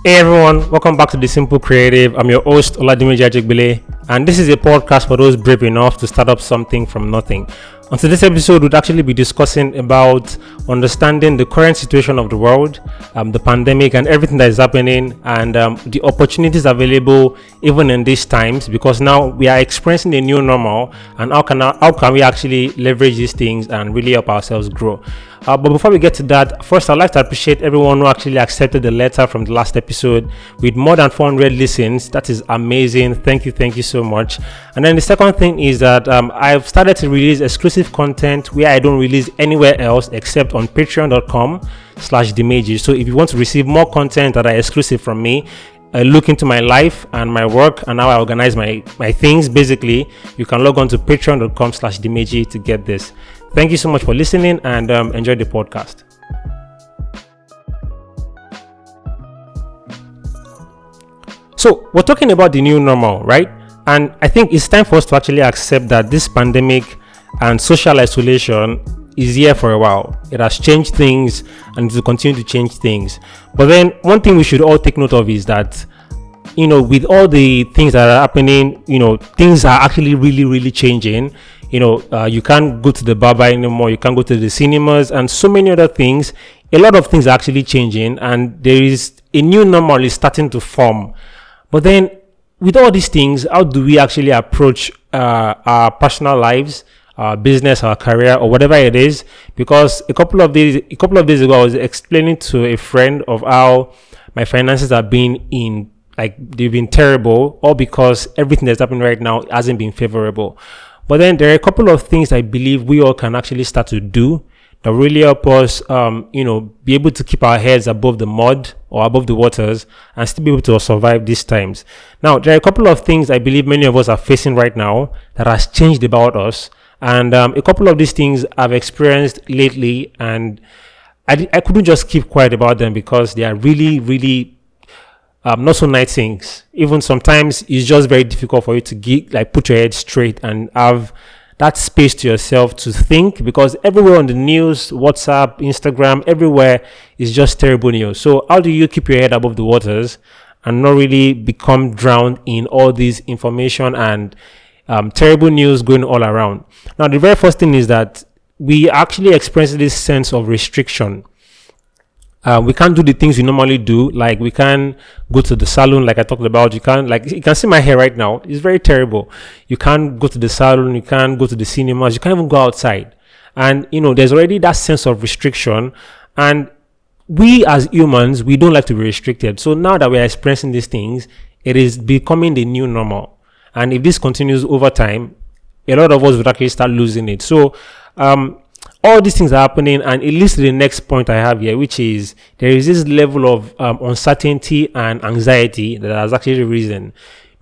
Hey everyone, welcome back to The Simple Creative. I'm your host, Oladimeji Ajegbile, and this is a podcast for those brave enough to start up something from nothing. On today's episode, we'll actually be discussing about understanding the current situation of the world, the pandemic and everything that is happening, and the opportunities available even in these times, because now we are experiencing a new normal, and how can we actually leverage these things and really help ourselves grow. But before we get to that, first I'd like to appreciate everyone who actually accepted the letter from the last episode with more than 400 listens. That is amazing. Thank you so much. And then the second thing is that I've started to release exclusive content where I don't release anywhere else except on patreon.com/Dimeji. So if you want to receive more content that are exclusive from me, look into my life and my work and how I organize my things, basically, you can log on to patreon.com/Dimeji to get this. Thank you so much for listening and enjoy the podcast. So we're talking about the new normal, right? And I think it's time for us to actually accept that this pandemic and social isolation is here for a while. It has changed things and it will continue to change things. But then one thing we should all take note of is that, with all the things that are happening, things are actually really changing. You can't go to the barber anymore, you can't go to the cinemas and so many other things. A lot of things are actually changing and there is a new normal is starting to form. But then with all these things, how do we actually approach our personal lives, our business, our career, or whatever it is? Because a couple of days ago, I was explaining to a friend of how my finances have been they've been terrible, all because everything that's happening right now hasn't been favorable. But then there are a couple of things I believe we all can actually start to do that really help us, be able to keep our heads above the mud or above the waters and still be able to survive these times. Now, there are a couple of things I believe many of us are facing right now that has changed about us. And a couple of these things I've experienced lately, and I couldn't just keep quiet about them because they are really not so nice things. Even sometimes it's just very difficult for you to put your head straight and have that space to yourself to think, because everywhere on the news, WhatsApp, Instagram, everywhere is just terrible news. So how do you keep your head above the waters and not really become drowned in all this information and terrible news going all around? Now, the very first thing is that we actually experience this sense of restriction. We can't do the things we normally do. Like we can't go to the salon, like I talked about. You can see my hair right now. It's very terrible. You can't go to the salon. You can't go to the cinemas. You can't even go outside. And, there's already that sense of restriction. And we as humans, we don't like to be restricted. So now that we're experiencing these things, it is becoming the new normal. And if this continues over time, a lot of us would actually start losing it. So, all these things are happening, and it leads to the next point I have here, which is there is this level of uncertainty and anxiety that has actually risen.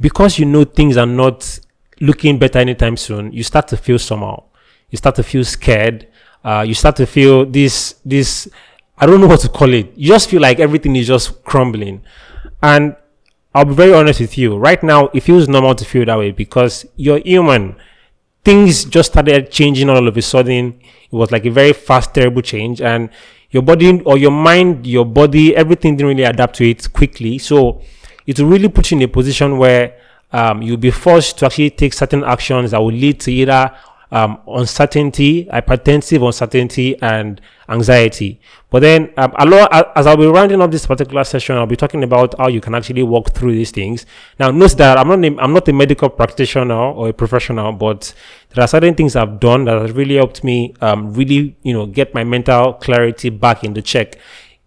Because things are not looking better anytime soon, you start to feel somehow. You start to feel scared. You start to feel this, I don't know what to call it. You just feel like everything is just crumbling. And I'll be very honest with you. Right now, it feels normal to feel that way because you're human. Things just started changing all of a sudden. It was like a very fast, terrible change, and your body or your mind, your body, everything didn't really adapt to it quickly. So it will really put you in a position where you'll be forced to actually take certain actions that will lead to either uncertainty, hypertensive uncertainty, and anxiety. But then, as I'll be rounding up this particular session, I'll be talking about how you can actually walk through these things. Now, notice that I'm not a medical practitioner or a professional, but there are certain things I've done that have really helped me get my mental clarity back in the check.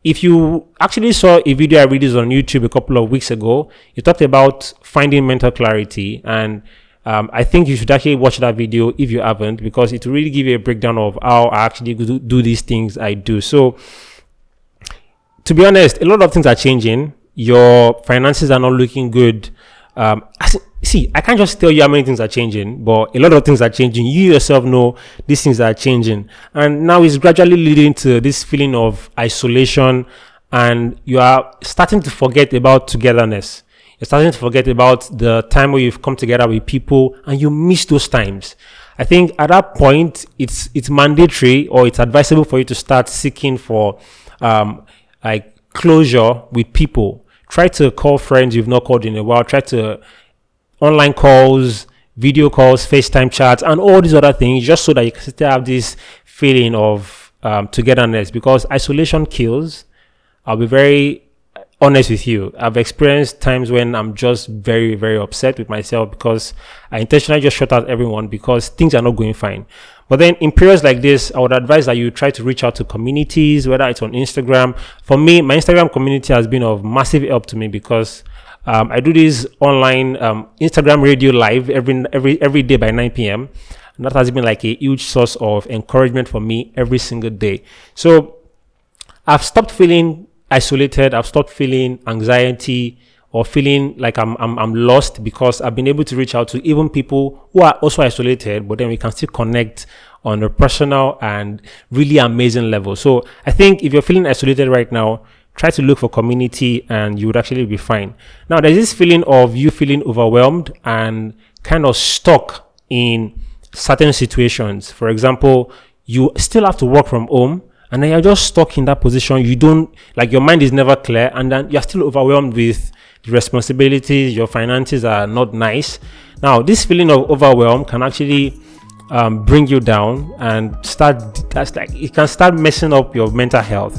If you actually saw a video I released on YouTube a couple of weeks ago, it talked about finding mental clarity, and I think you should actually watch that video if you haven't, because it will really give you a breakdown of how I actually do these things I do. So, to be honest, a lot of things are changing. Your finances are not looking good. I can't just tell you how many things are changing, but a lot of things are changing. You yourself know these things are changing. And now it's gradually leading to this feeling of isolation, and you are starting to forget about togetherness. You're starting to forget about the time where you've come together with people and you miss those times. I think at that point, it's mandatory or it's advisable for you to start seeking for closure with people. Try to call friends you've not called in a while. Try to online calls, video calls, FaceTime chats, and all these other things, just so that you can still have this feeling of togetherness, because isolation kills. I'll be very honest with you. I've experienced times when I'm just very, very upset with myself because I intentionally just shut out everyone because things are not going fine. But then in periods like this, I would advise that you try to reach out to communities, whether it's on Instagram. For me, my Instagram community has been of massive help to me because I do this online Instagram radio live every day by 9 p.m. And that has been like a huge source of encouragement for me every single day. So I've stopped feeling isolated. I've stopped feeling anxiety or feeling like I'm lost, because I've been able to reach out to even people who are also isolated, but then we can still connect on a personal and really amazing level. So I think if you're feeling isolated right now, try to look for community and you would actually be fine. Now, there's this feeling of you feeling overwhelmed and kind of stuck in certain situations. For example, you still have to work from home, and then you're just stuck in that position. You don't, like, your mind is never clear, and then you're still overwhelmed with the responsibilities. Your finances are not nice. Now, this feeling of overwhelm can actually bring you down and it can start messing up your mental health.